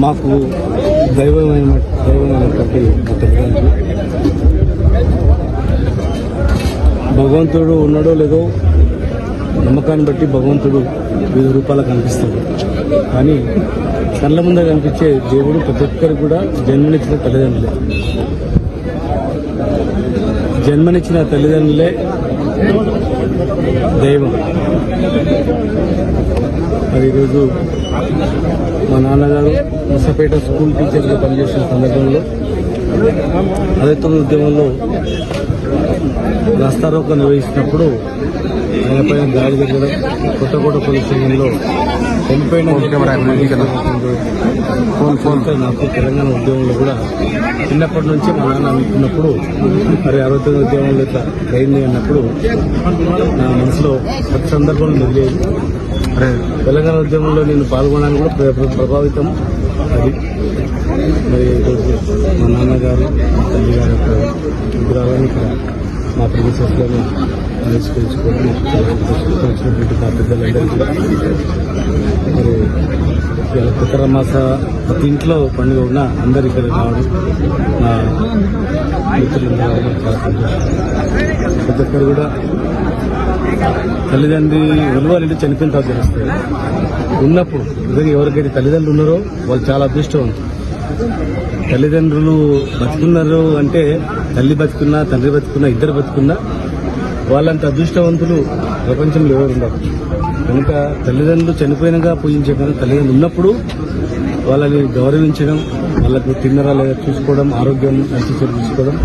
మాకు దైవమైనటువంటి తల్లిదండ్రులు. భగవంతుడు ఉన్నాడో లేదో నమ్మకాన్ని బట్టి భగవంతుడు వివిధ రూపాల్లో కనిపిస్తాడు. కానీ కళ్ళ ముందే కనిపించే దేవుడు ప్రతి ఒక్కరికి కూడా జన్మనిచ్చిన తల్లిదండ్రులే. జన్మనిచ్చిన తల్లిదండ్రులే దైవం. మరి ఈరోజు మా నాన్నగారు ముసపేట స్కూల్ టీచర్గా పనిచేసిన సందర్భంలో అదైతే ఉద్యమంలో రాస్తారోకో నిర్వహిస్తున్నప్పుడు ఆయన పైన దాడి జరగడం, కొత్తకోట పోలీస్ స్టేషన్లో చనిపోయిన నాకు తెలంగాణ ఉద్యమంలో కూడా చిన్నప్పటి నుంచి మా నాన్న అనుకున్నప్పుడు మరి 69 ఉద్యమంలో ఇట్లా అయింది అన్నప్పుడు నా మనసులో ప్రతి సందర్భంలో నిలిచేది. తెలంగాణ ఉద్యమంలో నేను పాల్గొనడానికి కూడా ప్రభావితం అది. మరి ఈరోజు మా నాన్నగారు మా తల్లి గారి యొక్క విగ్రహాలను ఇక్కడ మా ప్రదేశంలోనే ఆవిష్కరించుకోవడం వచ్చినటువంటి మా పెద్దలందరికీ మరి ఉత్తరమాస ప్రతి ఇంట్లో పండుగ ఉన్న అందరు ఇక్కడ రావడం, నా మిత్రులు రావడం చాలా సంతోషం. ప్రతి ఒక్కరు కూడా తల్లిదండ్రి విలువలంటే చనిపోయిన తర్వాత తెలుస్తుంది. ఉన్నప్పుడు నిజంగా ఎవరికైతే తల్లిదండ్రులు ఉన్నారో వాళ్ళు చాలా అదృష్టవంతులు. తల్లిదండ్రులు బతుకున్నారు అంటే తల్లి బతుకున్నా తండ్రి బతుకున్నా ఇద్దరు బతుకున్నా వాళ్ళంత అదృష్టవంతులు ప్రపంచంలో ఎవరు ఉండరు. కనుక తల్లిదండ్రులు చనిపోయినగా పూజించే కనుక తల్లిదండ్రులు ఉన్నప్పుడు వాళ్ళని గౌరవించడం, వాళ్ళకు తిన్నరా లేదా చూసుకోవడం, ఆరోగ్యం మంచి చూసుకోవడం,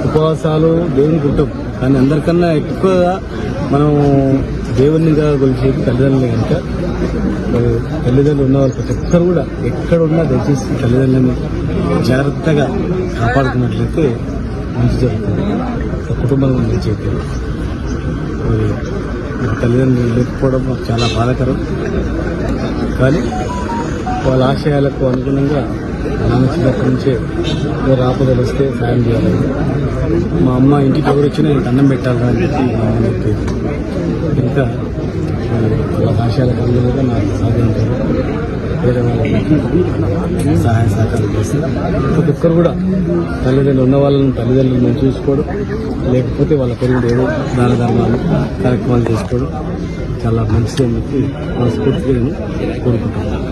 ఉపవాసాలు దేవునికి ఉంటాం. కానీ అందరికన్నా ఎక్కువగా మనం దేవునిగా కొలిచేది తల్లిదండ్రులే. కనుక తల్లిదండ్రులు ఉన్న వాళ్ళు ప్రతి ఒక్కరు కూడా ఎక్కడ ఉన్నా దయచేసి తల్లిదండ్రులను జాగ్రత్తగా కాపాడుకున్నట్లయితే మంచి జరుగుతుంది, కుటుంబం మంచి అవుతుంది. తల్లిదండ్రులు లేకపోవడం మాకు చాలా బాధాకరం. కానీ వాళ్ళ ఆశయాలకు అనుగుణంగా నాన్న చిన్నప్పటి నుంచే ఎవరు ఆపదలు వస్తే సాయం చేయాలి. మా అమ్మ ఇంటికి ఎవరు వచ్చినా నేను అన్నం పెట్టాలని అని చెప్పి మా అమ్మ చెప్పేది. ఇంకా వాళ్ళ ఆశయాలకు అనుగుణంగా నాకు సాధించారు. వేరే వాళ్ళకి సహాయ సహకారం చేస్తారు. ప్రతి ఒక్కరు కూడా తల్లిదండ్రులు ఉన్న వాళ్ళని తల్లిదండ్రులను చూసుకోవడం, లేకపోతే వాళ్ళ పెరుగుడు ఏదో దాన ధర్మాలు కార్యక్రమాలు చేసుకోవడం చాలా మంచిది అని చెప్పి మనస్ఫూర్తిగా నేను కోరుకుంటున్నాను.